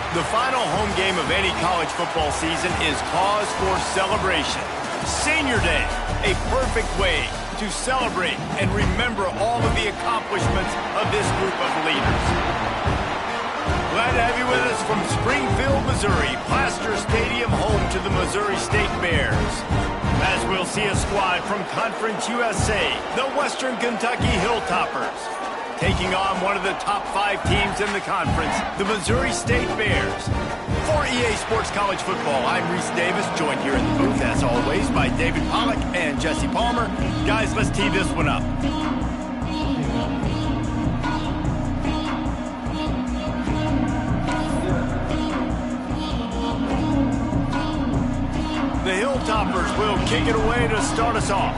The final home game of any college football season is cause for celebration. Senior Day, a perfect way to celebrate and remember all of the accomplishments of this group of leaders. Glad to have you with us from Springfield, Missouri, Plaster Stadium, home to the Missouri State Bears. As we'll see a squad from Conference USA, the Western Kentucky Hilltoppers, taking on one of the top 5 teams in the conference, the Missouri State Bears. For EA Sports College Football, I'm Reese Davis, joined here in the booth, as always, by David Pollack and Jesse Palmer. Guys, let's tee this one up. The Hilltoppers will kick it away to start us off.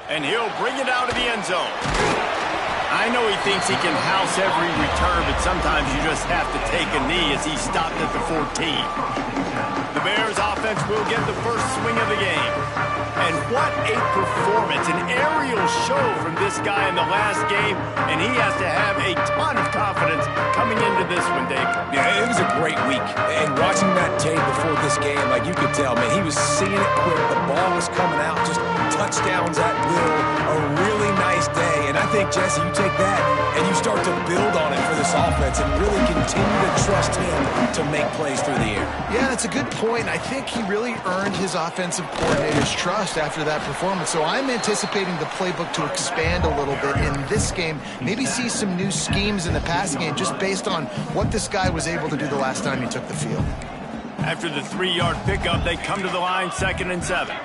And he'll bring it out of the end zone. I know he thinks he can house every return, but sometimes you just have to take a knee as he stopped at the 14. The Bears offense will get the first swing of the game. And what a performance, an aerial show from this guy in the last game, and he has to have a ton of confidence coming into this one, Dave. Yeah, it was a great week. And watching that tape before this game, like you could tell, man, he was seeing it quick. The ball was coming out, just touchdowns at will. A really nice day. And I think, Jesse, you take that and you start to build on it for this offense and really continue to trust him to make plays through the air. Yeah, that's a good point. I think he really earned his offensive coordinator's trust after that performance. So I'm anticipating the playbook to expand a little bit in this game. Maybe see some new schemes in the passing game just based on what this guy was able to do the last time he took the field. After the 3-yard pickup, they come to the line, 2nd and 7.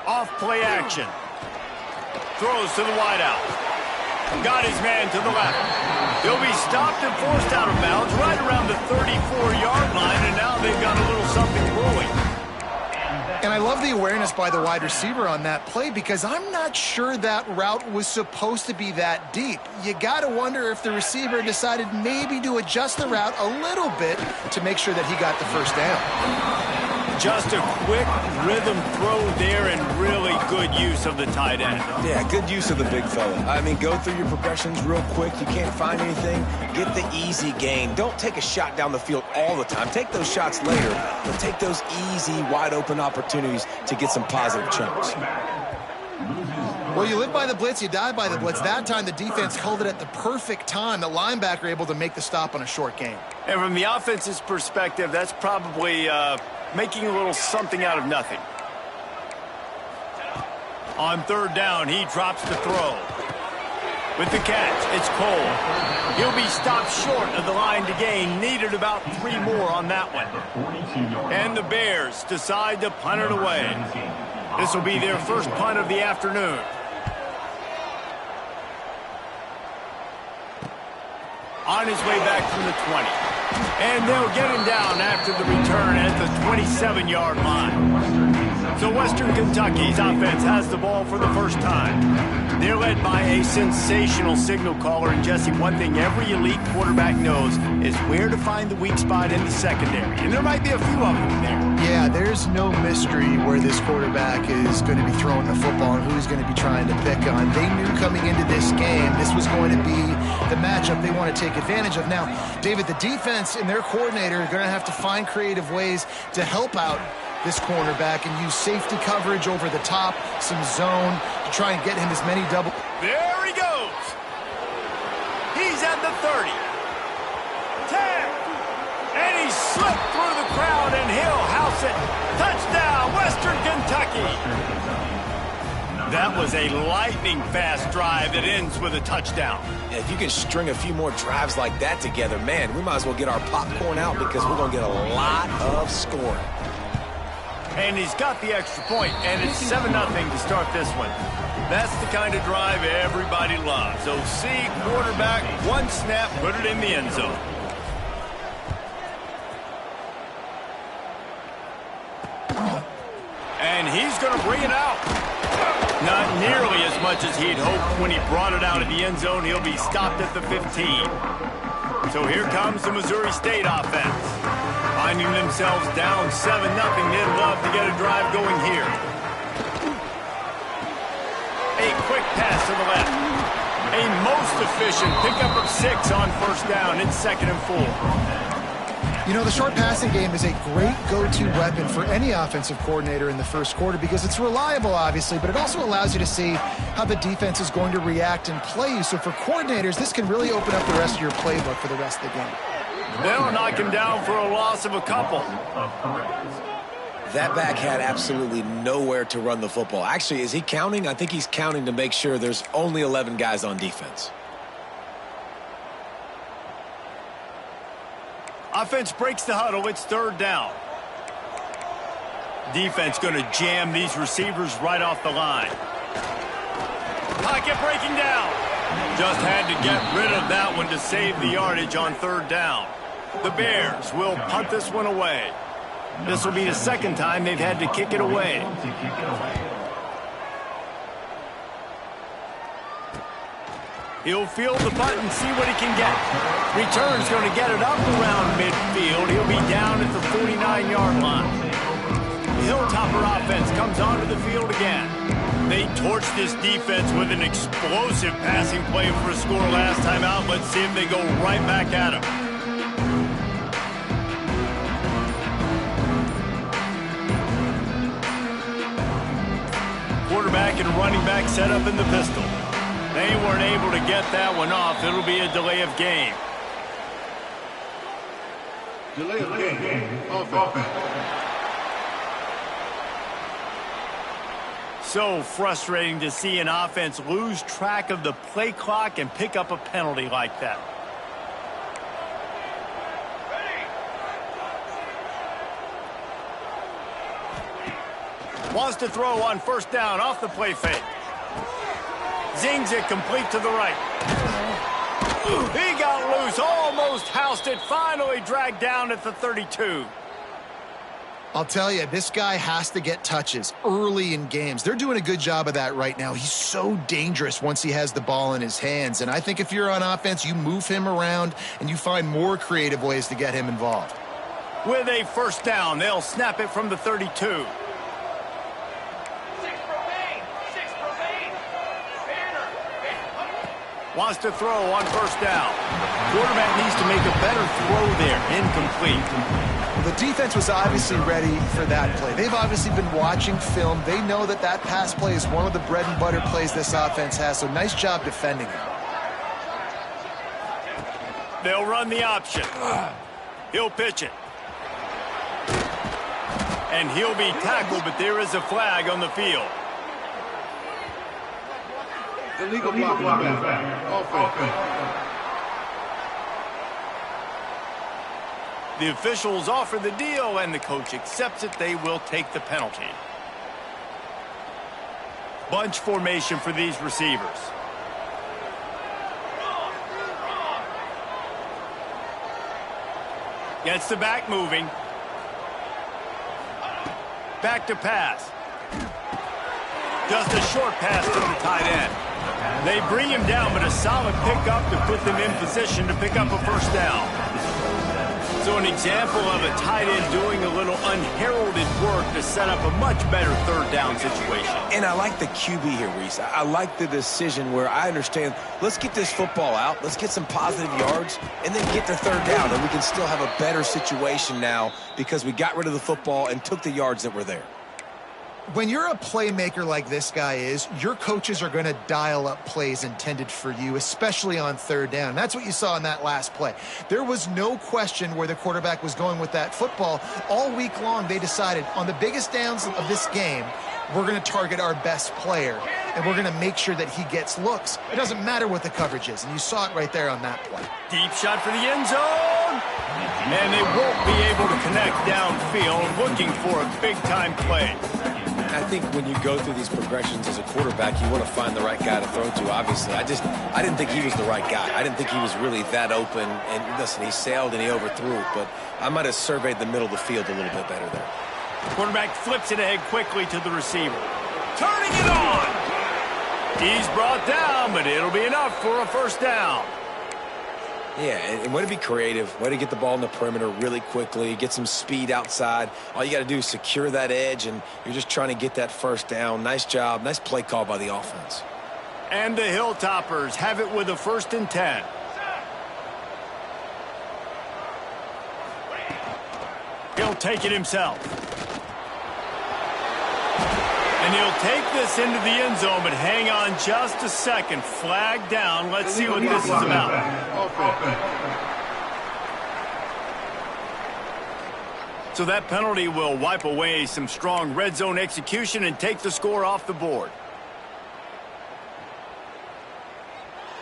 Off play action. Throws to the wideout. Got his man to the left. He'll be stopped and forced out of bounds right around the 34-yard line, and now they've got a little something brewing. And I love the awareness by the wide receiver on that play because I'm not sure that route was supposed to be that deep. You got to wonder if the receiver decided maybe to adjust the route a little bit to make sure that he got the first down. Just a quick rhythm throw there and really good use of the tight end. Yeah, good use of the big fella. I mean, go through your progressions real quick. You can't find anything. Get the easy gain. Don't take a shot down the field all the time. Take those shots later, but take those easy, wide-open opportunities to get some positive chunks. Well, you live by the blitz, you die by the blitz. That time, the defense called it at the perfect time. The linebacker able to make the stop on a short gain. And from the offense's perspective, that's probably making a little something out of nothing. On 3rd down, he drops the throw. With the catch, it's Cole. He'll be stopped short of the line to gain. Needed about 3 more on that one. And the Bears decide to punt it away. This will be their first punt of the afternoon. On his way back from the 20. And they'll get him down after the return at the 27-yard line. So Western Kentucky's offense has the ball for the first time. They're led by a sensational signal caller. And, Jesse, one thing every elite quarterback knows is where to find the weak spot in the secondary. And there might be a few of them there. Yeah, there's no mystery where this quarterback is going to be throwing the football and who he's going to be trying to pick on. They knew coming into this game this was going to be the matchup they want to take advantage of. Now, David, the defense and their coordinator are going to have to find creative ways to help out this cornerback and use safety coverage over the top, some zone to try and get him as many double. There he goes. He's at the 30. 10. And he slipped through the crowd, and he'll house it. Touchdown, Western Kentucky. That was a lightning-fast drive that ends with a touchdown. Yeah, if you can string a few more drives like that together, man, we might as well get our popcorn out because we're going to get a lot of scoring. And he's got the extra point, and it's 7-0 to start this one. That's the kind of drive everybody loves. OC, quarterback, one snap, put it in the end zone. And he's going to bring it out. Not nearly as much as he'd hoped when he brought it out of the end zone. He'll be stopped at the 15. So here comes the Missouri State offense. Finding themselves down 7-0, they'd love to get a drive going here. A quick pass to the left. A most efficient pickup of 6 on first down. It's 2nd and 4. You know, the short passing game is a great go-to weapon for any offensive coordinator in the first quarter because it's reliable, obviously, but it also allows you to see how the defense is going to react and play you. So for coordinators, this can really open up the rest of your playbook for the rest of the game. They'll knock him down for a loss of a couple. That back had absolutely nowhere to run the football. Actually, is he counting? I think he's counting to make sure there's only 11 guys on defense. Offense breaks the huddle. It's 3rd down. Defense going to jam these receivers right off the line. Pocket breaking down. Just had to get rid of that one to save the yardage on 3rd down. The Bears will punt this one away. This will be the 2nd time they've had to kick it away. He'll field the punt and see what he can get. Return's going to get it up around midfield. He'll be down at the 49-yard line. The Hilltopper offense comes onto the field again. They torched this defense with an explosive passing play for a score last time out. Let's see if they go right back at him. Quarterback and running back set up in the pistol. They weren't able to get that one off. It'll be a delay of game. Delay of game. Offense. So frustrating to see an offense lose track of the play clock and pick up a penalty like that. Wants to throw on 1st down off the play fake. Zings it complete to the right. He got loose, almost housed it, finally dragged down at the 32. I'll tell you, this guy has to get touches early in games. They're doing a good job of that right now. He's so dangerous once he has the ball in his hands. And I think if you're on offense, you move him around and you find more creative ways to get him involved. With a 1st down, they'll snap it from the 32. Wants to throw on 1st down. Quarterback needs to make a better throw there. Incomplete. The defense was obviously ready for that play. They've obviously been watching film. They know that that pass play is one of the bread and butter plays this offense has, so nice job defending it. They'll run the option. He'll pitch it. And he'll be tackled, but there is a flag on the field. Illegal blocking back. Offense. The officials offer the deal, and the coach accepts it. They will take the penalty. Bunch formation for these receivers. Gets the back moving. Back to pass. Just a short pass to the tight end. They bring him down, but a solid pickup to put them in position to pick up a 1st down. So an example of a tight end doing a little unheralded work to set up a much better 3rd down situation. And I like the QB here, Reese. I like the decision where I understand, let's get this football out, let's get some positive yards, and then get to 3rd down, and we can still have a better situation now because we got rid of the football and took the yards that were there. When you're a playmaker like this guy is, your coaches are going to dial up plays intended for you, especially on 3rd down. That's what you saw in that last play. There was no question where the quarterback was going with that football. All week long, they decided on the biggest downs of this game, we're going to target our best player, and we're going to make sure that he gets looks. It doesn't matter what the coverage is, and you saw it right there on that play. Deep shot for the end zone. And they won't be able to connect downfield, looking for a big-time play. I think when you go through these progressions as a quarterback, you want to find the right guy to throw to, obviously. I didn't think he was the right guy. I didn't think he was really that open. And listen, he sailed and he overthrew it, but I might have surveyed the middle of the field a little bit better there. Quarterback flips it ahead quickly to the receiver. Turning it on! He's brought down, but it'll be enough for a 1st down. Yeah, and way to be creative, way to get the ball in the perimeter really quickly, get some speed outside. All you got to do is secure that edge, and you're just trying to get that first down. Nice job, nice play call by the offense. And the Hilltoppers have it with a 1st and 10. He'll take it himself. And he'll take this into the end zone, but hang on just a second. Flag down. Let's see what this is about. So that penalty will wipe away some strong red zone execution and take the score off the board.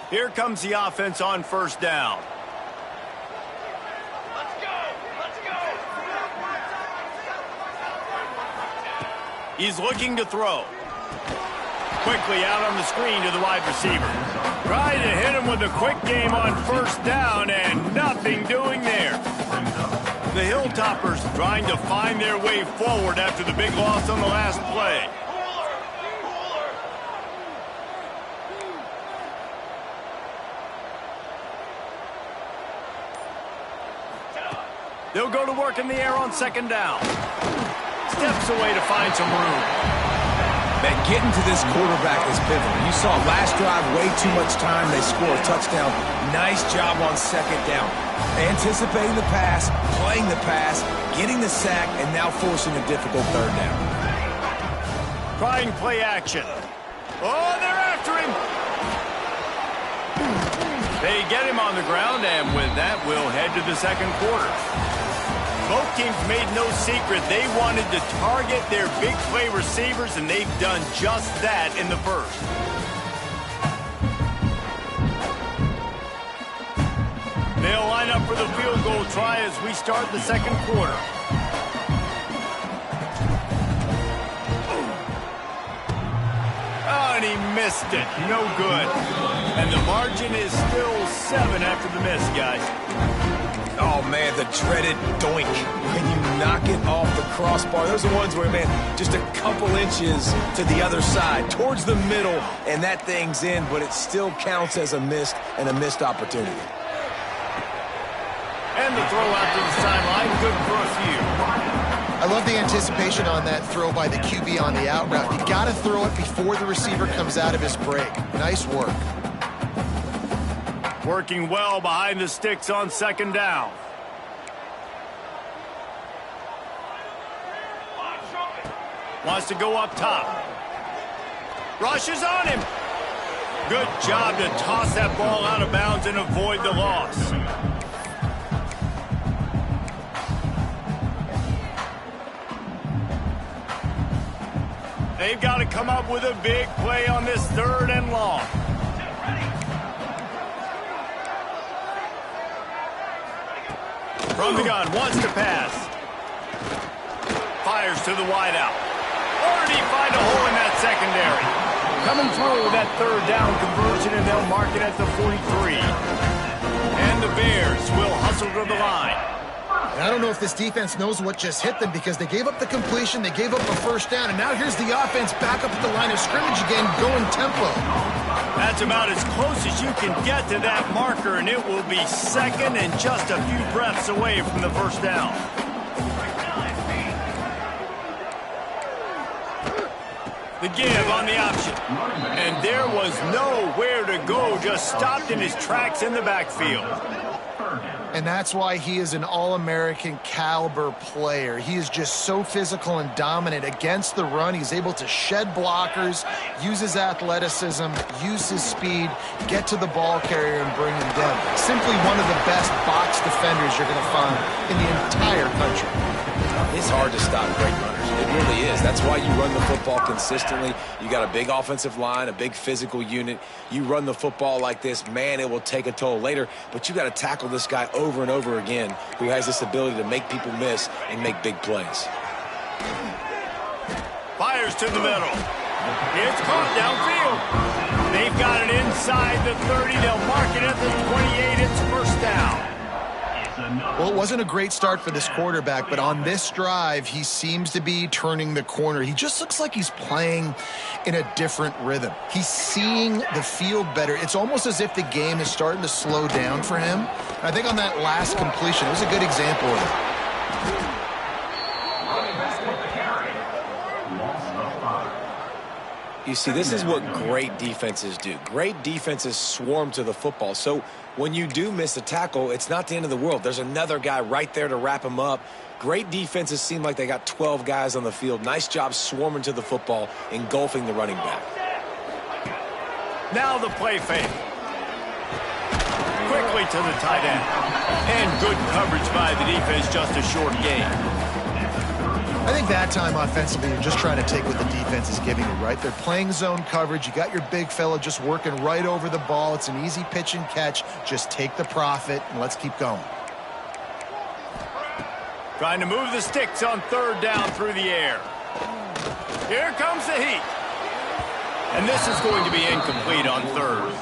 Here comes the offense on 1st down. He's looking to throw. Quickly out on the screen to the wide receiver. Trying to hit him with a quick game on 1st down, and nothing doing there. The Hilltoppers trying to find their way forward after the big loss on the last play. They'll go to work in the air on 2nd down. Steps away to find some room. Man, getting to this quarterback is pivotal. You saw last drive, way too much time. They score a touchdown. Nice job on 2nd down. Anticipating the pass, playing the pass, getting the sack, and now forcing a difficult 3rd down. Trying play action. Oh, they're after him. They get him on the ground, and with that, we'll head to the 2nd quarter. Both teams made no secret they wanted to target their big play receivers, and they've done just that in the 1st. They'll line up for the field goal try as we start the 2nd quarter. Oh, and he missed it. No good. And the margin is still 7 after the miss, guys. Oh, man, the dreaded doink. When you knock it off the crossbar, those are the ones where, man, just a couple inches to the other side, towards the middle, and that thing's in, but it still counts as a missed opportunity. And the throw out to the sideline, good for a few. I love the anticipation on that throw by the QB on the out route. You got to throw it before the receiver comes out of his break. Nice work. Working well behind the sticks on 2nd down. Wants to go up top. Rushes on him. Good job to toss that ball out of bounds and avoid the loss. They've got to come up with a big play on this 3rd and long. From the gun, wants to pass. Fires to the wideout. Already find a hole in that secondary. Coming through with that 3rd down conversion, and they'll mark it at the 43. And the Bears will hustle to the line. And I don't know if this defense knows what just hit them, because they gave up the completion, they gave up a 1st down, and now here's the offense back up at the line of scrimmage again, going tempo. That's about as close as you can get to that marker, and it will be 2nd and just a few breaths away from the 1st down. The give on the option. And there was nowhere to go, just stopped in his tracks in the backfield. And that's why he is an All-American caliber player. He is just so physical and dominant against the run. He's able to shed blockers, use his athleticism, use his speed, get to the ball carrier and bring him down. Simply one of the best box defenders you're going to find in the entire country. It's hard to stop great runners. It really is. That's why you run the football consistently. You got a big offensive line, a big physical unit. You run the football like this, man, it will take a toll later. But you got to tackle this guy over and over again who has this ability to make people miss and make big plays. Fires to the middle. It's caught downfield. They've got it inside the 30. They'll mark it at the 28. It's 1st down. Well, it wasn't a great start for this quarterback, but on this drive, he seems to be turning the corner. He just looks like he's playing in a different rhythm. He's seeing the field better. It's almost as if the game is starting to slow down for him. And I think on that last completion, it was a good example of it. You see, this is what great defenses do. Great defenses swarm to the football. So when you do miss a tackle, it's not the end of the world. There's another guy right there to wrap him up. Great defenses seem like they got 12 guys on the field. Nice job swarming to the football, engulfing the running back. Now the play fake. Quickly to the tight end. And good coverage by the defense, just a short gain. I think that time offensively, you're just trying to take what the defense is giving you, right? They're playing zone coverage. You got your big fella just working right over the ball. It's an easy pitch and catch. Just take the profit, and let's keep going. Trying to move the sticks on third down through the air. Here comes the heat. And this is going to be incomplete on third.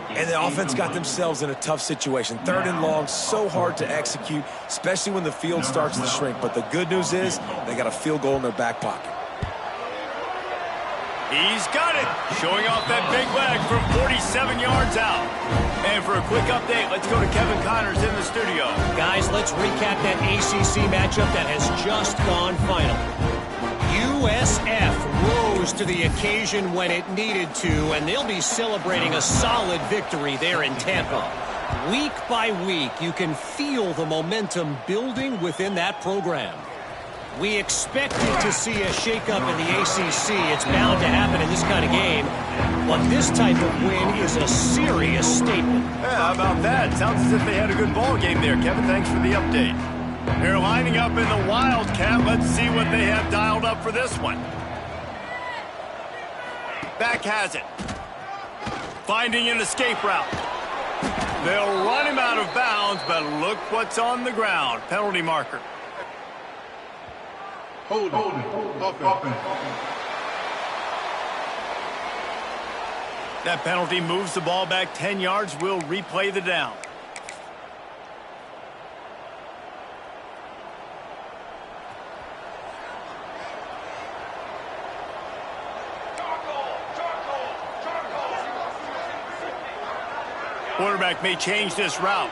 And the offense got themselves in a tough situation. Third and long, so hard to execute, especially when the field starts to shrink. But the good news is they got a field goal in their back pocket. He's got it, showing off that big leg from 47 yards out. And for a quick update, let's go to Kevin Connors in the studio. Guys, let's recap that ACC matchup that has just gone final. USF rose to the occasion when it needed to, and they'll be celebrating a solid victory there in Tampa. Week by week, you can feel the momentum building within that program. We expected to see a shakeup in the ACC. It's bound to happen in this kind of game. But this type of win is a serious statement. Yeah, how about that? Sounds as if they had a good ball game there. Kevin, thanks for the update. They're lining up in the Wildcat. Let's see what they have dialed up for this one. Back has it. Finding an escape route. They'll run him out of bounds, but look what's on the ground. Penalty marker. Hold it. Offense. That penalty moves the ball back 10 yards. We'll replay the down. Quarterback may change this route.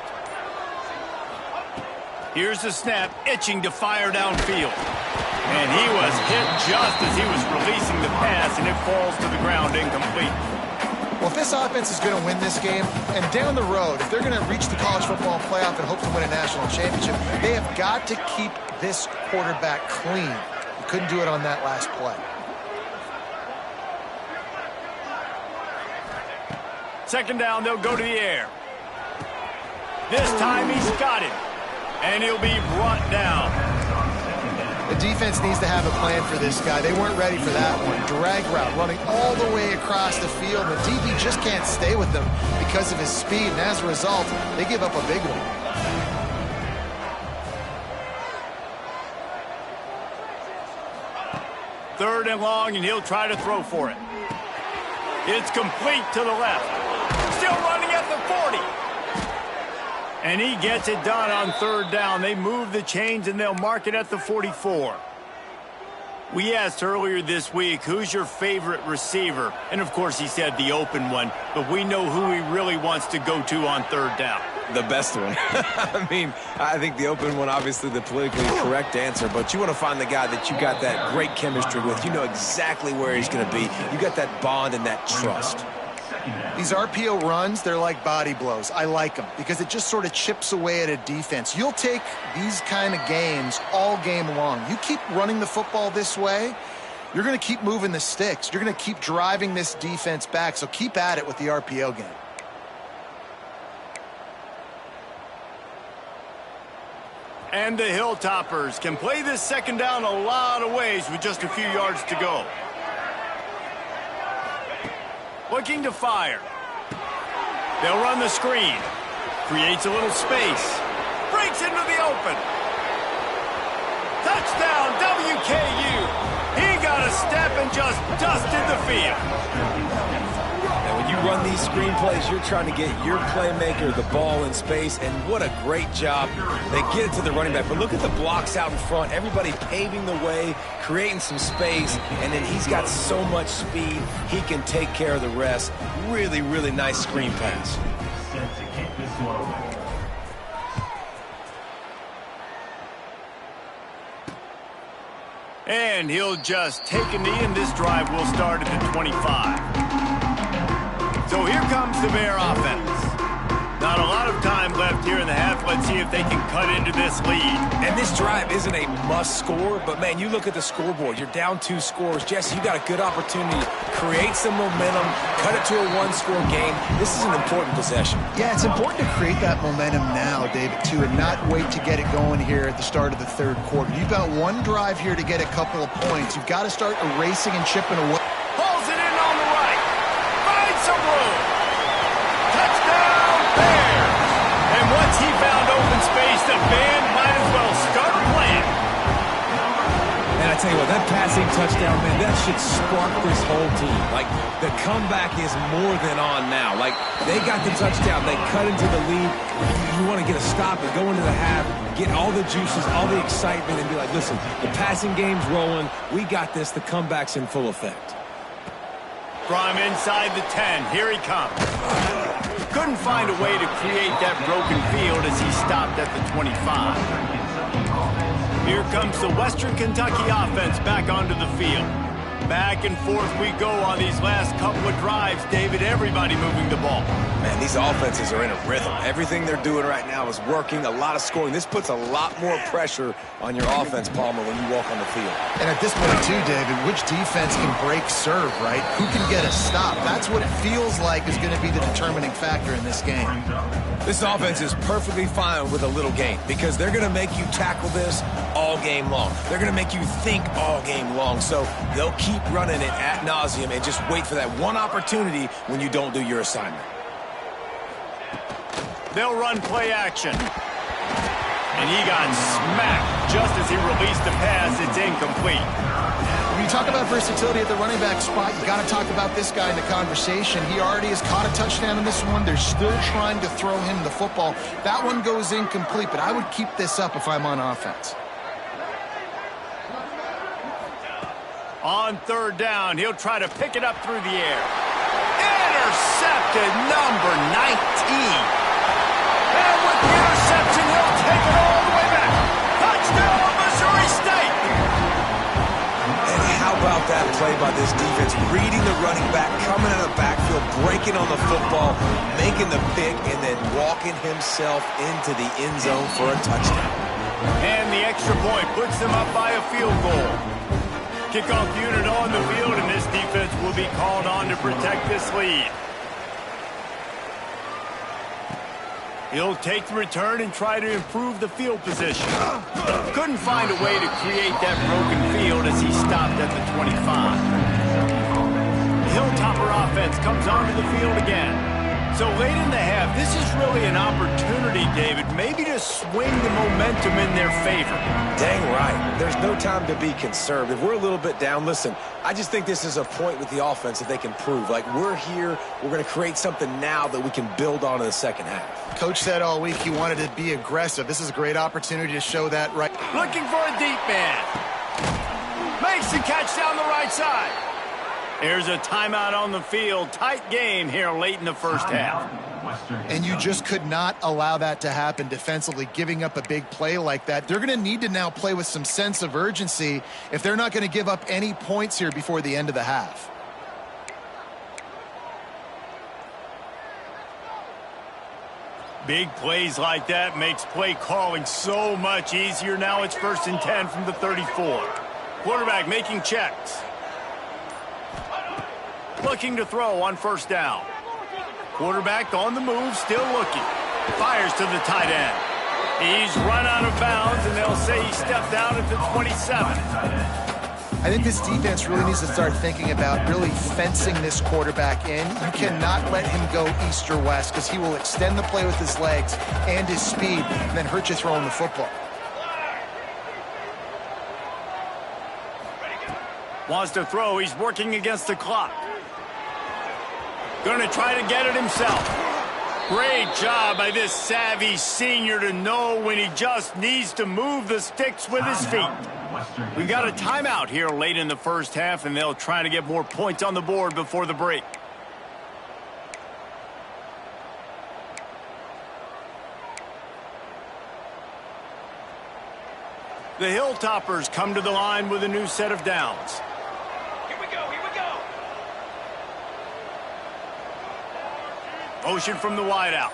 Here's the snap, itching to fire downfield. And he was hit just as he was releasing the pass, and it falls to the ground incomplete. Well, if this offense is going to win this game, and down the road, if they're going to reach the college football playoff and hope to win a national championship, they have got to keep this quarterback clean. He couldn't do it on that last play. Second down, they'll go to the air. This time he's got it, and he'll be brought down. The defense needs to have a plan for this guy. They weren't ready for that one. Drag route, running all the way across the field. The DB just can't stay with them because of his speed, and as a result, they give up a big one. Third and long, and he'll try to throw for it. It's complete to the left. Still running at the 40. And he gets it done on third down. They move the chains, and they'll mark it at the 44. We asked earlier this week, who's your favorite receiver? And, of course, he said the open one. But we know who he really wants to go to on third down. The best one. I mean, I think the open one, obviously the politically correct answer, but you want to find the guy that you got that great chemistry with. You know exactly where he's going to be. You got that bond and that trust. These RPO runs, they're like body blows. I like them because it just sort of chips away at a defense. You'll take these kind of games all game long. You keep running the football this way, you're going to keep moving the sticks. You're going to keep driving this defense back, so keep at it with the RPO game. And the Hilltoppers can play this second down a lot of ways with just a few yards to go. Looking to fire. They'll run the screen. Creates a little space. Breaks into the open. Touchdown, WKU. He got a step and just dusted the field. And when you run these screenplays, you're trying to get your playmaker the ball in space, and what a great job. They get it to the running back, but look at the blocks out in front. Everybody paving the way, creating some space, and then he's got so much speed, he can take care of the rest. Really, really nice screen pass. And he'll just take a knee, and this drive will start at the 25. So here comes the Bear offense. Not a lot of time left here in the half. Let's see if they can cut into this lead. And this drive isn't a must score, but man, you look at the scoreboard. You're down 2 scores. Jesse, you got a good opportunity to create some momentum, cut it to a 1-score game. This is an important possession. Yeah, it's important to create that momentum now, David, too, and not wait to get it going here at the start of the third quarter. You've got one drive here to get a couple of points. You've got to start erasing and chipping away. Pulls it in on the right. Finds some room. Touchdown, Bears. And once he found open space, the band might as well start playing. And I tell you what, that passing touchdown, man, that should spark this whole team. Like, the comeback is more than on now. Like, they got the touchdown. They cut into the lead. You want to get a stop and go into the half, get all the juices, all the excitement, and be like, listen, the passing game's rolling. We got this. The comeback's in full effect. From inside the 10, here he comes. Couldn't find a way to create that broken field as he stopped at the 25. Here comes the Western Kentucky offense back onto the field. Back and forth we go on these last couple of drives, David. Everybody moving the ball. Man, these offenses are in a rhythm. Everything they're doing right now is working, a lot of scoring. This puts a lot more pressure on your offense, Palmer, when you walk on the field. And at this point, too, David, which defense can break serve, right? Who can get a stop? That's what it feels like is going to be the determining factor in this game. This offense is perfectly fine with a little game because they're going to make you tackle this all game long. They're going to make you think all game long. So they'll keep running it ad nauseum and just wait for that one opportunity when you don't do your assignment. They'll run play action. And he got smacked just as he released the pass. It's incomplete. When you talk about versatility at the running back spot, you got to talk about this guy in the conversation. He already has caught a touchdown in this one. They're still trying to throw him the football. That one goes incomplete, but I would keep this up if I'm on offense. On third down, he'll try to pick it up through the air. Intercepted, number 19. And with the interception, he'll take it all the way back. Touchdown, Missouri State. And how about that play by this defense? Reading the running back, coming in the backfield, breaking on the football, making the pick, and then walking himself into the end zone for a touchdown. And the extra point puts them up by a field goal. Kickoff unit on the field, and this defense will be called on to protect this lead. He'll take the return and try to improve the field position. Couldn't find a way to create that broken field as he stopped at the 25. The Hilltopper offense comes onto the field again. So late in the half, this is really an opportunity, David, maybe to swing the momentum in their favor. Dang right. There's no time to be conservative. We're a little bit down. Listen, I just think this is a point with the offense that they can prove. Like, we're here, we're going to create something now that we can build on in the second half. Coach said all week he wanted to be aggressive. This is a great opportunity to show that right. Looking for a deep man. Makes the catch down the right side. There's a timeout on the field. Tight game here late in the first half. And you just could not allow that to happen defensively, giving up a big play like that. They're going to need to now play with some sense of urgency if they're not going to give up any points here before the end of the half. Big plays like that makes play calling so much easier. Now it's 1st and 10 from the 34. Quarterback making checks. Looking to throw on 1st down. Quarterback on the move, still looking. Fires to the tight end. He's run out of bounds, and they'll say he stepped out at the 27. I think this defense really needs to start thinking about really fencing this quarterback in. You cannot let him go east or west because he will extend the play with his legs and his speed and then hurt you throwing the football. Wants to throw. He's working against the clock. Going to try to get it himself. Great job by this savvy senior to know when he just needs to move the sticks with his feet. We've got a timeout here late in the first half, and they'll try to get more points on the board before the break. The Hilltoppers come to the line with a new set of downs. Here we go, here we go. Motion from the wideout.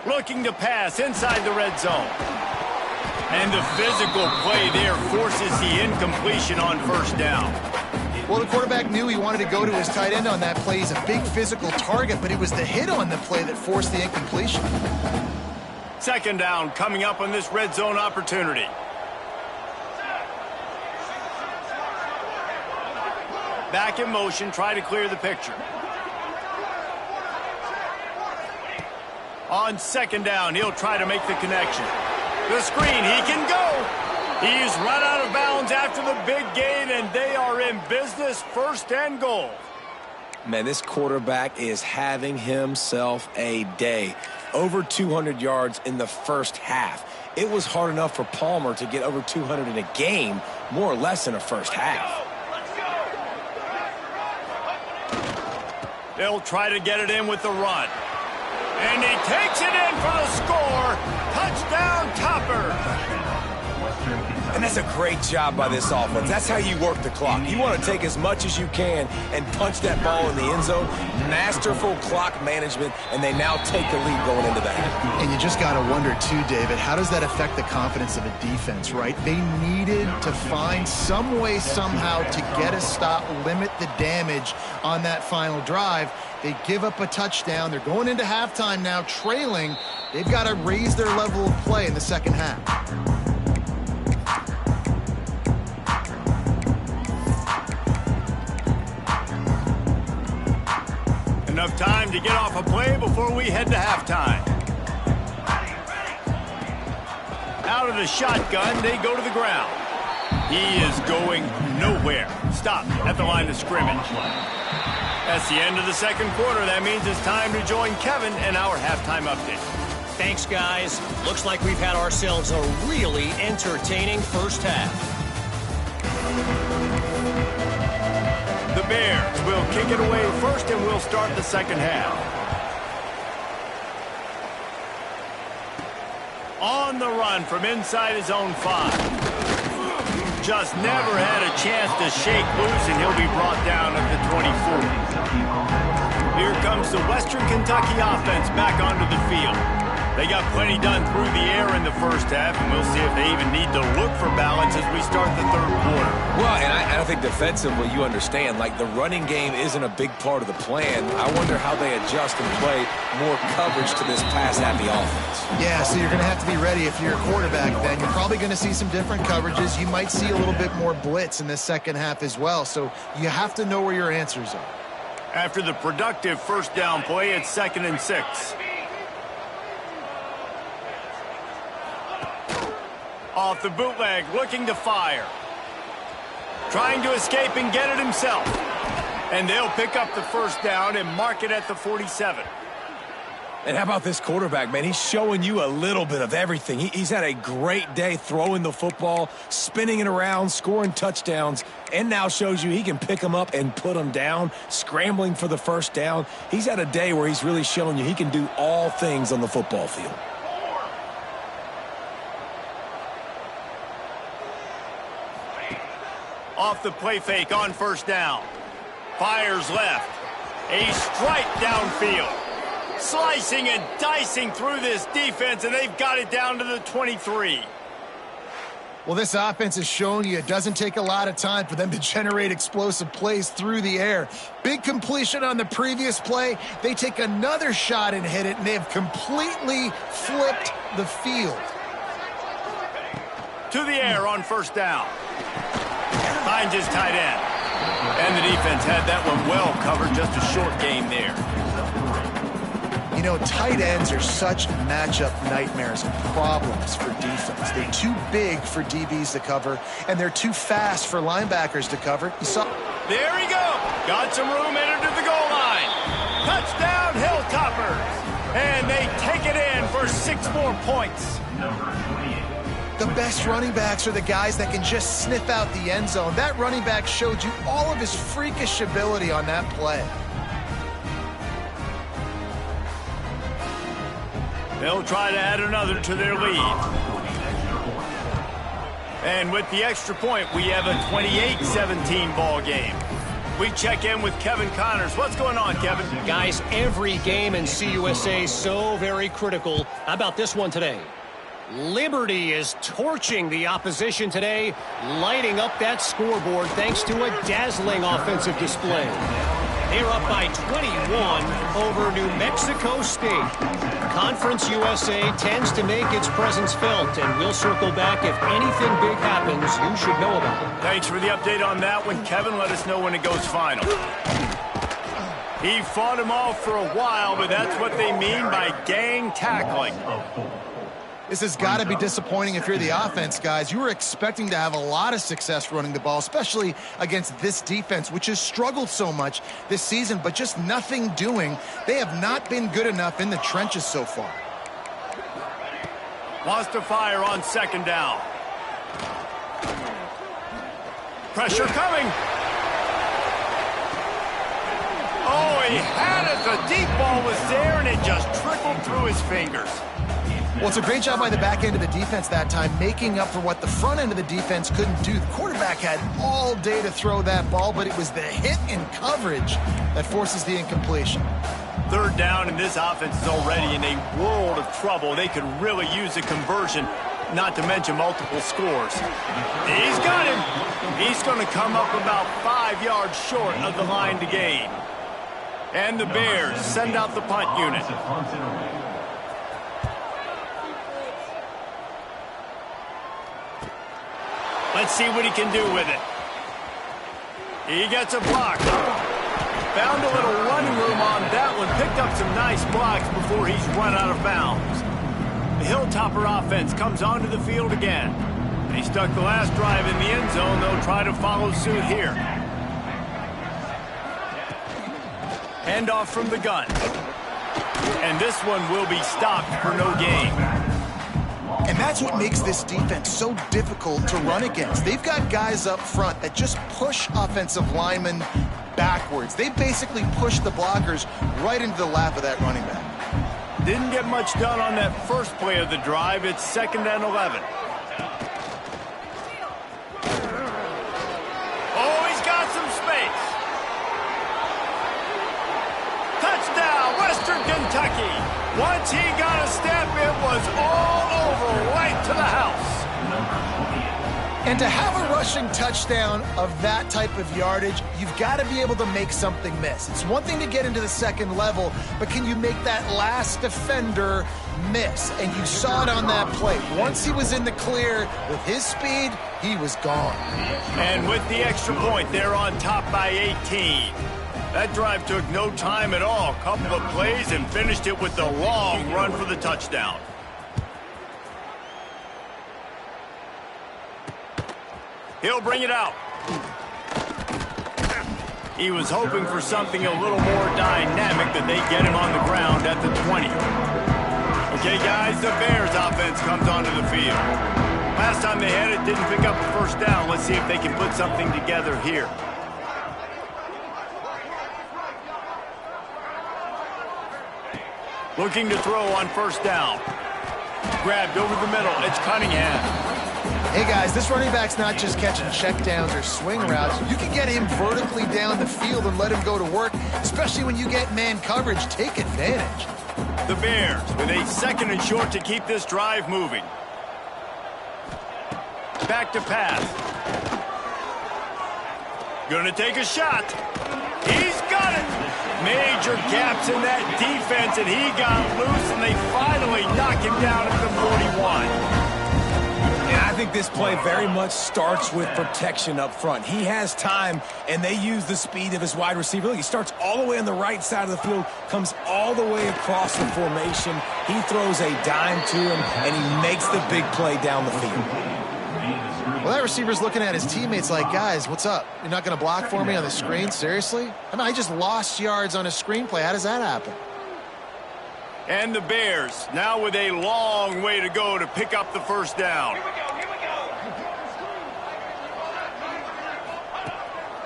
Looking to pass inside the red zone. And the physical play there forces the incompletion on first down. Well, the quarterback knew he wanted to go to his tight end on that play. He's a big physical target, but it was the hit on the play that forced the incompletion. Second down coming up on this red zone opportunity. Back in motion, try to clear the picture. On second down, he'll try to make the connection. The screen, he can go. He's run out of bounds after the big gain, and they are in business, first and goal. Man, this quarterback is having himself a day. Over 200 yards in the first half. It was hard enough for Palmer to get over 200 in a game, more or less in a first half. They'll try to get it in with the run. And he takes it in for the score. Touchdown, Toppers. And that's a great job by this offense. That's how you work the clock. You want to take as much as you can and punch that ball in the end zone. Masterful clock management, and they now take the lead going into the half. And you just got to wonder, too, David, how does that affect the confidence of a defense, right? They needed to find some way, somehow, to get a stop, limit the damage on that final drive. They give up a touchdown. They're going into halftime now, trailing. They've got to raise their level of play in the second half. Enough time to get off a play before we head to halftime. Out of the shotgun, they go to the ground. He is going nowhere. Stop at the line of scrimmage. That's the end of the second quarter. That means it's time to join Kevin in our halftime update. Thanks, guys. Looks like we've had ourselves a really entertaining first half. The Bears will kick it away first, and we'll start the second half. On the run from inside his own 5. Just never had a chance to shake loose, and he'll be brought down at the 24. Here comes the Western Kentucky offense back onto the field. They got plenty done through the air in the first half, and we'll see if they even need to look for balance as we start the third quarter. Well, and I think defensively, you understand, like the running game isn't a big part of the plan. I wonder how they adjust and play more coverage to this pass-happy offense. Yeah, so you're going to have to be ready if you're a quarterback then. You're probably going to see some different coverages. You might see a little bit more blitz in the second half as well, so you have to know where your answers are. After the productive first down play, it's 2nd and 6. Off the bootleg, looking to fire. Trying to escape and get it himself. And they'll pick up the first down and mark it at the 47. And how about this quarterback, man? He's showing you a little bit of everything. He's had a great day throwing the football, spinning it around, scoring touchdowns, and now shows you he can pick them up and put them down, scrambling for the first down. He's had a day where he's really showing you he can do all things on the football field. Off the play fake on first down. Fires left. A strike downfield. Slicing and dicing through this defense, and they've got it down to the 23. Well, this offense has shown you it doesn't take a lot of time for them to generate explosive plays through the air. Big completion on the previous play. They take another shot and hit it, and they have completely flipped the field. To the air on first down. Finds his tight end. And the defense had that one well covered. Just a short game there. You know, tight ends are such matchup nightmares and problems for defense. They're too big for DBs to cover, and they're too fast for linebackers to cover. You saw... There he goes. Got some room, entered to the goal line. Touchdown, Hilltoppers. And they take it in for 6 more points. The best running backs are the guys that can just sniff out the end zone. That running back showed you all of his freakish ability on that play. They'll try to add another to their lead. And with the extra point, we have a 28-17 ball game. We check in with Kevin Connors. What's going on, Kevin? Guys, every game in CUSA is so very critical. How about this one today? Liberty is torching the opposition today, lighting up that scoreboard thanks to a dazzling offensive display. They're up by 21 over New Mexico State. Conference USA tends to make its presence felt, and we'll circle back if anything big happens you should know about. Thanks for the update on that one, Kevin. Let us know when it goes final. He fought him off for a while, but that's what they mean by gang tackling. This has got to be disappointing if you're the offense, guys. You were expecting to have a lot of success running the ball, especially against this defense, which has struggled so much this season, but just nothing doing. They have not been good enough in the trenches so far. Wants to fire on 2nd down. Pressure coming. Oh, he had it. The deep ball was there, and it just trickled through his fingers. Well, it's a great job by the back end of the defense that time, making up for what the front end of the defense couldn't do. The quarterback had all day to throw that ball, but it was the hit in coverage that forces the incompletion. 3rd down, and this offense is already in a world of trouble. They could really use a conversion, not to mention multiple scores. He's got him. He's going to come up about 5 yards short of the line to gain. And the Bears send out the punt unit. Let's see what he can do with it. He gets a block. Found a little running room on that one. Picked up some nice blocks before he's run out of bounds. The Hilltopper offense comes onto the field again. They stuck the last drive in the end zone. They'll try to follow suit here. Handoff from the gun. And this one will be stopped for no gain. And that's what makes this defense so difficult to run against. They've got guys up front that just push offensive linemen backwards. They basically push the blockers right into the lap of that running back. Didn't get much done on that first play of the drive. It's 2nd and 11. Oh, he's got some space. Touchdown, Western Kentucky. Once he got a step, it was all over, right to the house. And to have a rushing touchdown of that type of yardage, you've got to be able to make something miss. It's one thing to get into the 2nd level, but can you make that last defender miss? And you saw it on that play. Once he was in the clear with his speed, he was gone. And with the extra point, they're on top by 18. That drive took no time at all. Couple of plays and finished it with the long run for the touchdown. He'll bring it out. He was hoping for something a little more dynamic, that they get him on the ground at the 20. Okay, guys, the Bears offense comes onto the field. Last time they had it, didn't pick up a 1st down. Let's see if they can put something together here. Looking to throw on 1st down. Grabbed over the middle. It's Cunningham. Hey, guys, this running back's not just catching checkdowns or swing routes. You can get him vertically down the field and let him go to work, especially when you get man coverage. Take advantage. The Bears with a 2nd and short to keep this drive moving. Back to pass. Gonna take a shot. He's got it. Major gaps in that defense, and he got loose, and they finally knock him down at the 41. Yeah, I think this play very much starts with protection up front. He has time, and they use the speed of his wide receiver. Look, he starts all the way on the right side of the field, comes all the way across the formation. He throws a dime to him, and he makes the big play down the field. Well, that receiver's looking at his teammates like, guys, what's up? You're not going to block for me on the screen? Seriously? I mean, I just lost yards on a screenplay. How does that happen? And the Bears now with a long way to go to pick up the first down. Here we go, here we go.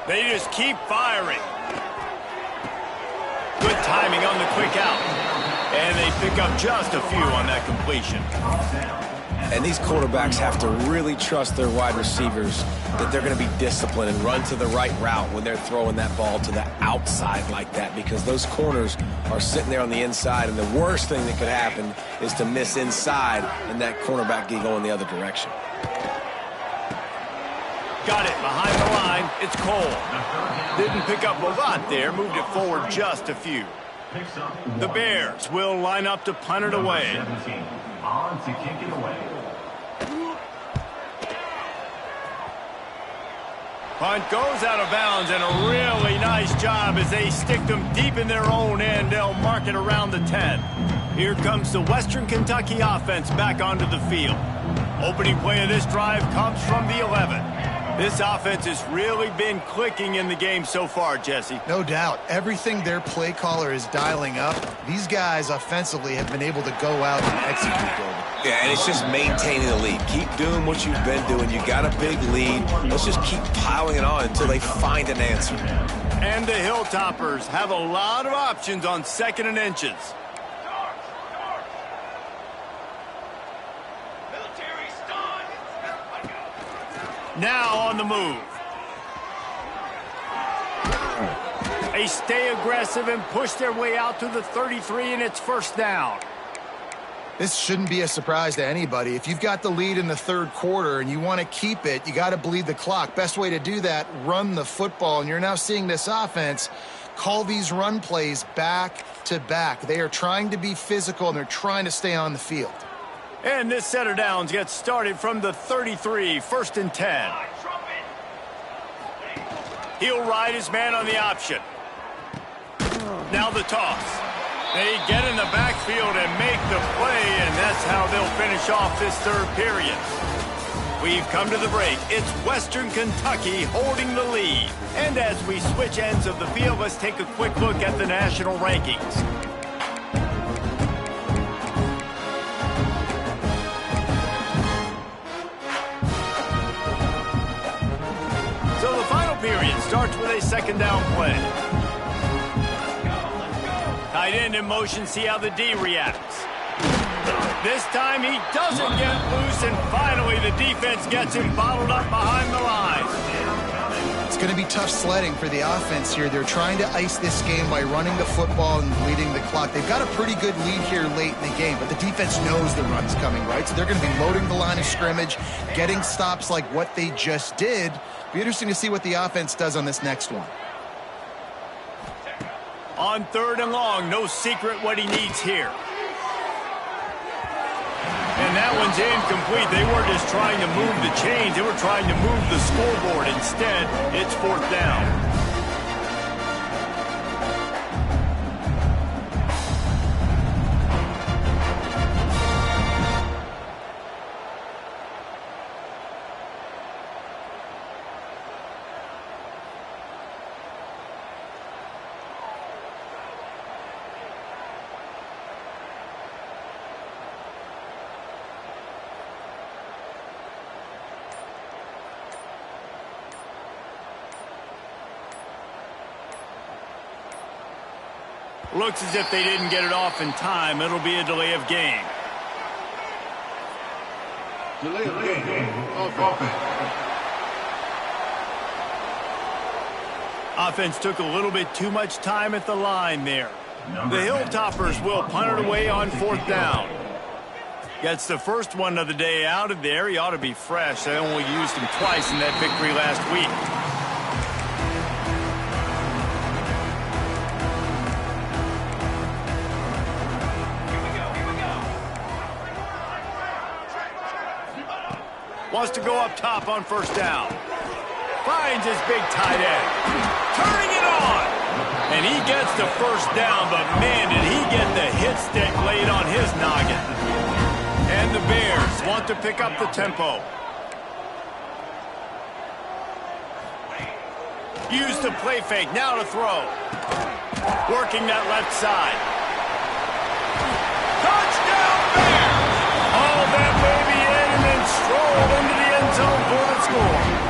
They just keep firing. Good timing on the quick out. And they pick up just a few on that completion. And these quarterbacks have to really trust their wide receivers that they're going to be disciplined and run to the right route when they're throwing that ball to the outside like that, because those corners are sitting there on the inside, and the worst thing that could happen is to miss inside and that cornerback get going the other direction. Got it behind the line. It's Cole. Didn't pick up a lot there. Moved it forward just a few. The Bears will line up to punt it away. On to kick it away. Punt goes out of bounds, and a really nice job as they stick them deep in their own end. They'll mark it around the 10. Here comes the Western Kentucky offense back onto the field. Opening play of this drive comes from the 11. This offense has really been clicking in the game so far, Jesse. No doubt. Everything their play caller is dialing up, these guys offensively have been able to go out and execute over. Yeah, and it's just maintaining the lead. Keep doing what you've been doing. You got a big lead. Let's just keep piling it on until they find an answer. And the Hilltoppers have a lot of options on 2nd and inches. Now on the move. They stay aggressive and push their way out to the 33, and it's first down. This shouldn't be a surprise to anybody. If you've got the lead in the third quarter and you want to keep it, you got to bleed the clock. Best way to do that, run the football. And you're now seeing this offense call these run plays back to back. They are trying to be physical, and they're trying to stay on the field. And this set of downs gets started from the 33, 1st and 10. He'll ride his man on the option. Now the toss. They get in the backfield and make the play, and that's how they'll finish off this third period. We've come to the break. It's Western Kentucky holding the lead. And as we switch ends of the field, let's take a quick look at the national rankings. So the final period starts with a 2nd down play. Tight end in motion, see how the D reacts. This time he doesn't get loose, and finally the defense gets him bottled up behind the line. It's going to be tough sledding for the offense here. They're trying to ice this game by running the football and bleeding the clock. They've got a pretty good lead here late in the game, but the defense knows the run's coming, right? So they're going to be loading the line of scrimmage, getting stops like what they just did. Be interesting to see what the offense does on this next one. On 3rd and long, no secret what he needs here. And that one's incomplete. They weren't just trying to move the chains. They were trying to move the scoreboard. Instead, it's 4th down. Looks as if they didn't get it off in time. It'll be a delay of game. Delay of game. Offense took a little bit too much time at the line there. The Hilltoppers will punt it away on 4th down. Gets the first one of the day out of there. He ought to be fresh. They only used him twice in that victory last week. Wants to go up top on first down. Finds his big tight end. Turning it on. And he gets the first down, but man, did he get the hit stick laid on his noggin. And the Bears want to pick up the tempo. Use the play fake, now to throw. Working that left side. Touchdown Bears! All that baby in and then strolled into the end zone for the score.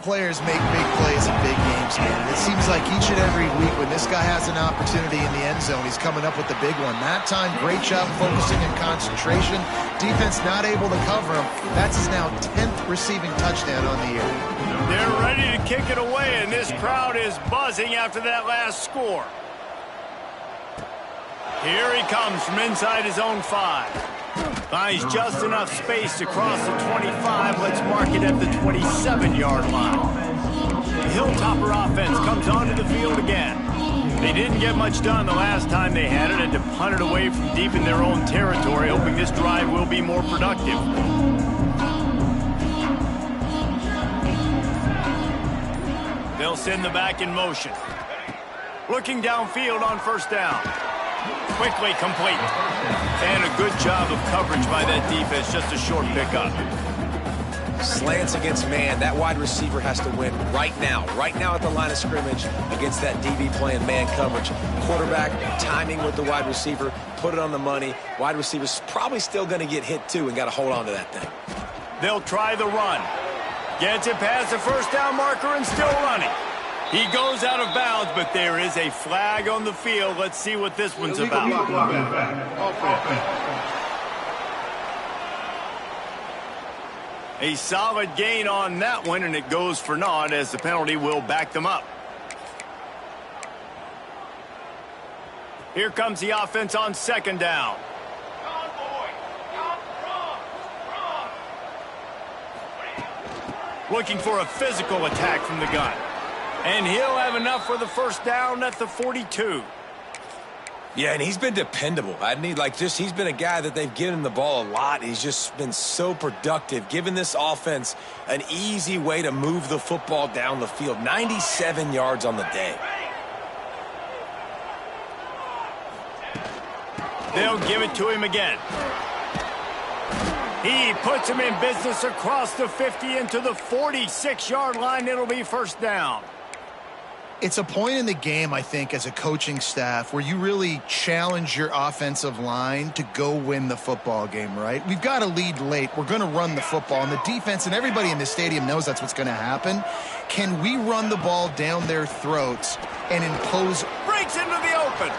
Players make big plays in big games, man. It seems like each and every week when this guy has an opportunity in the end zone, he's coming up with the big one. That time, great job focusing and concentration. Defense not able to cover him. That's his now 10th receiving touchdown on the year. They're ready to kick it away, and this crowd is buzzing after that last score. Here he comes from inside his own 5. Finds just enough space to cross the 25. Let's mark it at the 27-yard line. The Hilltopper offense comes onto the field again. They didn't get much done the last time they had it, and to punt it away from deep in their own territory, hoping this drive will be more productive. They'll send the back in motion. Looking downfield on first down. Quickly complete. And a good job of coverage by that defense. Just a short pickup. Slants against man. That wide receiver has to win right now. Right now at the line of scrimmage against that DB playing man coverage. Quarterback timing with the wide receiver. Put it on the money. Wide receiver's probably still going to get hit too and got to hold on to that thing. They'll try the run. Gets it past the first down marker and still running. He goes out of bounds, but there is a flag on the field. Let's see what this one's about. A solid gain on that one, and it goes for naught as the penalty will back them up. Here comes the offense on second down. Looking for a physical attack from the gun. And he'll have enough for the first down at the 42. Yeah, and he's been dependable. He's been a guy that they've given him the ball a lot. He's just been so productive, giving this offense an easy way to move the football down the field. 97 yards on the day. They'll give it to him again. He puts him in business across the 50 into the 46-yard line. It'll be first down. It's a point in the game, I think, as a coaching staff where you really challenge your offensive line to go win the football game, right? We've got to lead late. We're going to run the football. And the defense and everybody in the stadium knows that's what's going to happen. Can we run the ball down their throats and impose? Breaks into the open.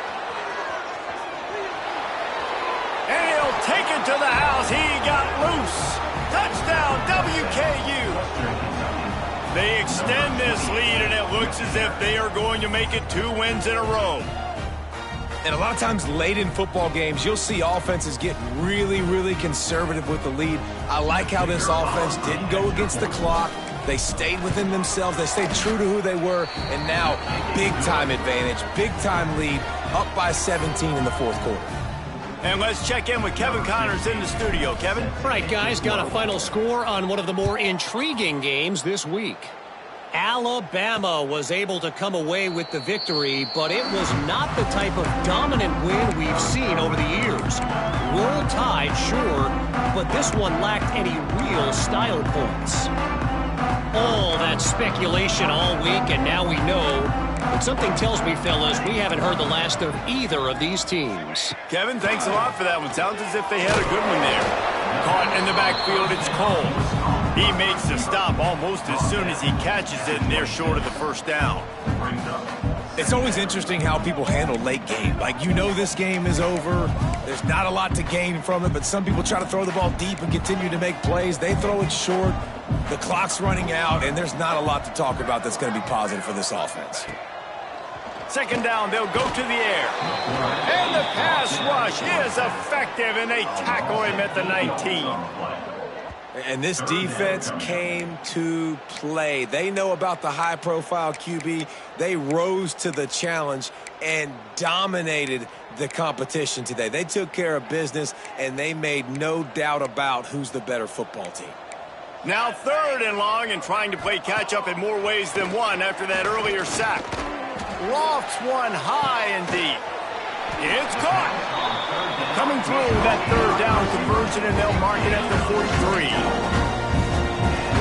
And he'll take it to the house. He got loose. Touchdown, WKU. They extend this lead, and it looks as if they are going to make it 2 wins in a row. And a lot of times late in football games, you'll see offenses get really, really conservative with the lead. I like how this offense didn't go against the clock. They stayed within themselves. They stayed true to who they were. And now, big-time advantage, big-time lead, up by 17 in the fourth quarter. And let's check in with Kevin Connors in the studio. Kevin? All right, guys, got a final score on one of the more intriguing games this week. Alabama was able to come away with the victory, but it was not the type of dominant win we've seen over the years. Roll Tide, sure, but this one lacked any real style points. All that speculation all week, and now we know. But something tells me, fellas, we haven't heard the last of either of these teams. Kevin, thanks a lot for that one. Sounds as if they had a good one there. Caught in the backfield, it's Cole. He makes the stop almost as soon as he catches it, and they're short of the first down. It's always interesting how people handle late game. Like, you know this game is over. There's not a lot to gain from it, but some people try to throw the ball deep and continue to make plays. They throw it short. The clock's running out, and there's not a lot to talk about that's going to be positive for this offense. Second down, they'll go to the air. And the pass rush is effective, and they tackle him at the 19. And this defense came to play. They know about the high-profile QB. They rose to the challenge and dominated the competition today. They took care of business, and they made no doubt about who's the better football team. Now 3rd and long, and trying to play catch-up in more ways than one after that earlier sack. Lofts one high and deep. It's caught. Coming through that 3rd down conversion, and they'll mark it at the 43.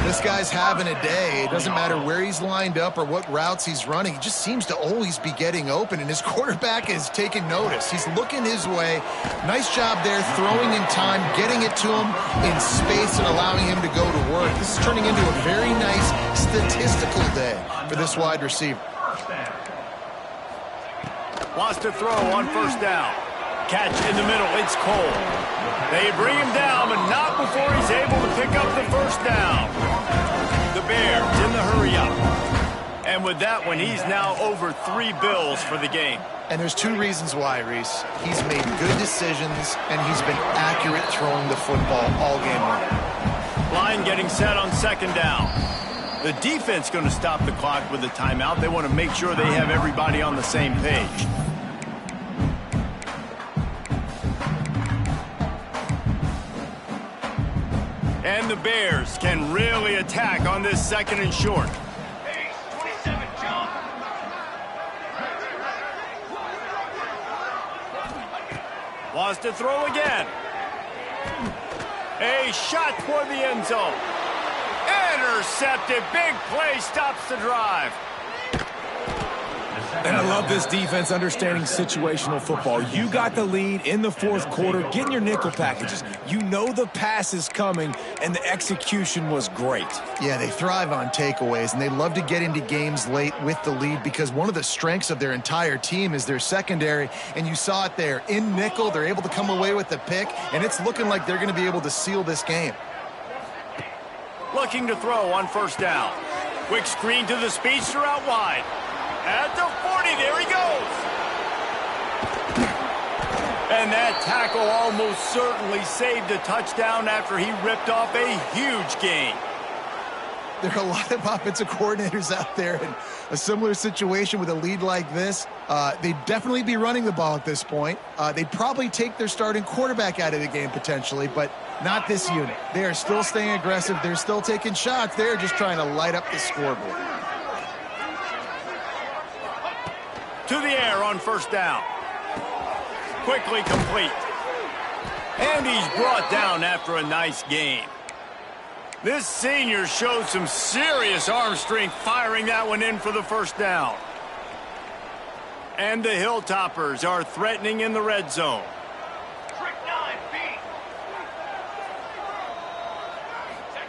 This guy's having a day. It doesn't matter where he's lined up or what routes he's running. He just seems to always be getting open, and his quarterback is taking notice. He's looking his way. Nice job there, throwing in time, getting it to him in space and allowing him to go to work. This is turning into a very nice statistical day for this wide receiver. Wants to throw on 1st down. Catch in the middle. It's Cole. They bring him down, but not before he's able to pick up the 1st down. The Bears in the hurry-up. And with that one, he's now over 3 bills for the game. And there's 2 reasons why, Reese. He's made good decisions, and he's been accurate throwing the football all game long. Line getting set on 2nd down. The defense going to stop the clock with a timeout. They want to make sure they have everybody on the same page. And the Bears can really attack on this 2nd and short. Hey, 27, John. Wants to throw again. A shot toward the end zone. Intercepted. Big play stops the drive. And I love this defense understanding situational football. You got the lead in the 4th quarter, getting your nickel packages. You know the pass is coming, and the execution was great. Yeah, they thrive on takeaways, and they love to get into games late with the lead because one of the strengths of their entire team is their secondary, and you saw it there. In nickel, they're able to come away with the pick, and it's looking like they're going to be able to seal this game. Looking to throw on 1st down. Quick screen to the speedster out wide. At the 40, there he goes. And that tackle almost certainly saved a touchdown after he ripped off a huge gain. There are a lot of offensive coordinators out there in a similar situation with a lead like this. They'd definitely be running the ball at this point. They'd probably take their starting quarterback out of the game potentially, but not this unit. They are still staying aggressive. They're still taking shots. They're just trying to light up the scoreboard. To the air on 1st down. Quickly complete. And he's brought down after a nice game. This senior showed some serious arm strength firing that one in for the 1st down. And the Hilltoppers are threatening in the red zone. Trick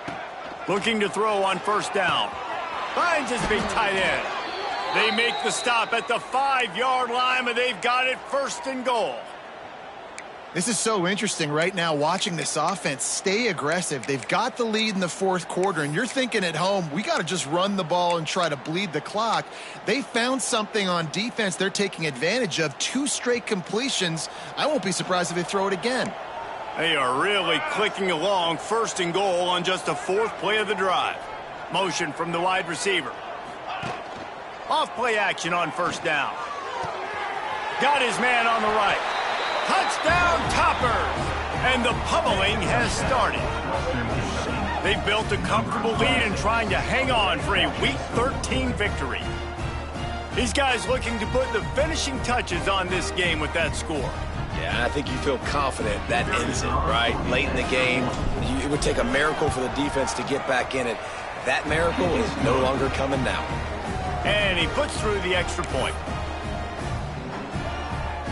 9B. Looking to throw on 1st down. Finds his big tight end. They make the stop at the 5-yard line, but they've got it 1st and goal. This is so interesting right now watching this offense stay aggressive. They've got the lead in the 4th quarter, and you're thinking at home, we got to just run the ball and try to bleed the clock. They found something on defense they're taking advantage of. 2 straight completions. I won't be surprised if they throw it again. They are really clicking along 1st and goal on just the 4th play of the drive. Motion from the wide receiver. Off-play action on 1st down. Got his man on the right. Touchdown, Toppers! And the pummeling has started. They've built a comfortable lead and trying to hang on for a Week 13 victory. These guys looking to put the finishing touches on this game with that score. Yeah, I think you feel confident that ends it, right? Late in the game, it would take a miracle for the defense to get back in it. That miracle is no longer coming now. And he puts through the extra point.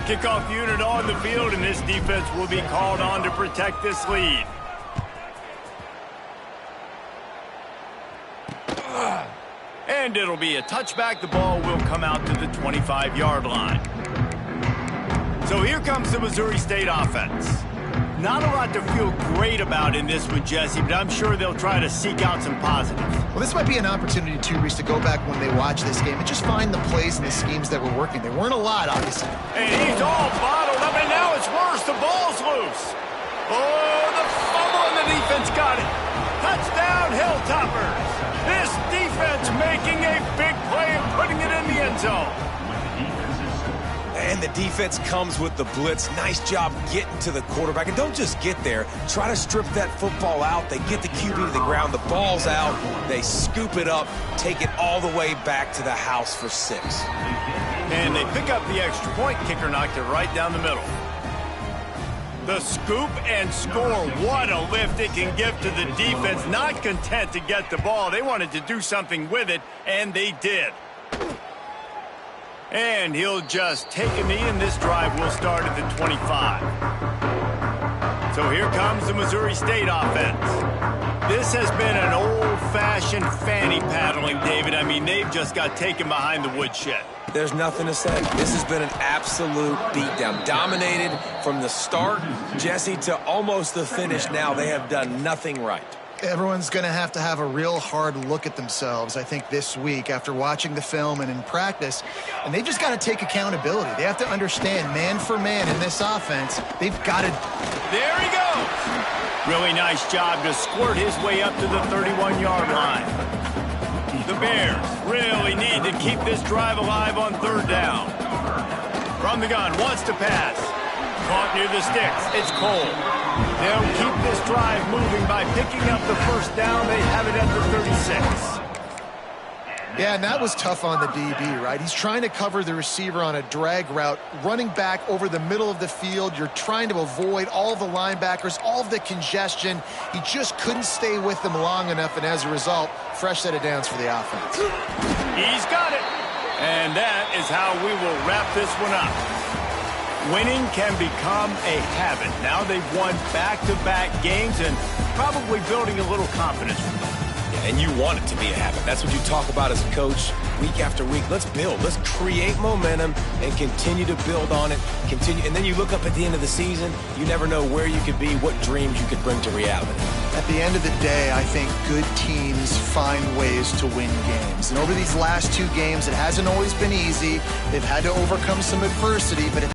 Kickoff unit on the field, and this defense will be called on to protect this lead. And it'll be a touchback. The ball will come out to the 25-yard line. So here comes the Missouri State offense. Not a lot to feel great about in this one, Jesse, but I'm sure they'll try to seek out some positives. Well, this might be an opportunity, too, Reese, to go back when they watch this game and just find the plays and the schemes that were working. There weren't a lot, obviously. And he's all bottled up, and now it's worse. The ball's loose. Oh, the fumble, and the defense got it. Touchdown, Hilltoppers. This defense making a big play and putting it in the end zone. And the defense comes with the blitz. Nice job getting to the quarterback. And don't just get there. Try to strip that football out. They get the QB to the ground. The ball's out. They scoop it up, take it all the way back to the house for 6. And they pick up the extra point. Kicker knocked it right down the middle. The scoop and score. What a lift it can give to the defense. Not content to get the ball. They wanted to do something with it, and they did. And he'll just take a knee, and this drive will start at the 25. So here comes the Missouri State offense. This has been an old-fashioned fanny paddling, David. I mean, they've just got taken behind the woodshed. There's nothing to say. This has been an absolute beatdown. Dominated from the start, Jesse, to almost the finish now. They have done nothing right. Everyone's going to have a real hard look at themselves, I think, this week after watching the film and in practice. And they've just got to take accountability. They have to understand, man for man in this offense, they've got to... There he goes. Really nice job to squirt his way up to the 31-yard line. The Bears really need to keep this drive alive on 3rd down. From the gun, wants to pass. Caught near the sticks. It's Cole. They'll keep this drive moving by picking up the first down. They have it at the 36. Yeah, and that was tough on the DB, right? He's trying to cover the receiver on a drag route, running back over the middle of the field. You're trying to avoid all of the linebackers, all of the congestion. He just couldn't stay with them long enough, and as a result, fresh set of downs for the offense. He's got it. And that is how we will wrap this one up. Winning can become a habit. Now they've won back-to-back games and probably building a little confidence from them. Yeah, and you want it to be a habit. That's what you talk about as a coach week after week. Let's build. Let's create momentum and continue to build on it. Continue, and then you look up at the end of the season, you never know where you could be, what dreams you could bring to reality. At the end of the day, I think good teams find ways to win games. And over these last 2 games, it hasn't always been easy. They've had to overcome some adversity, but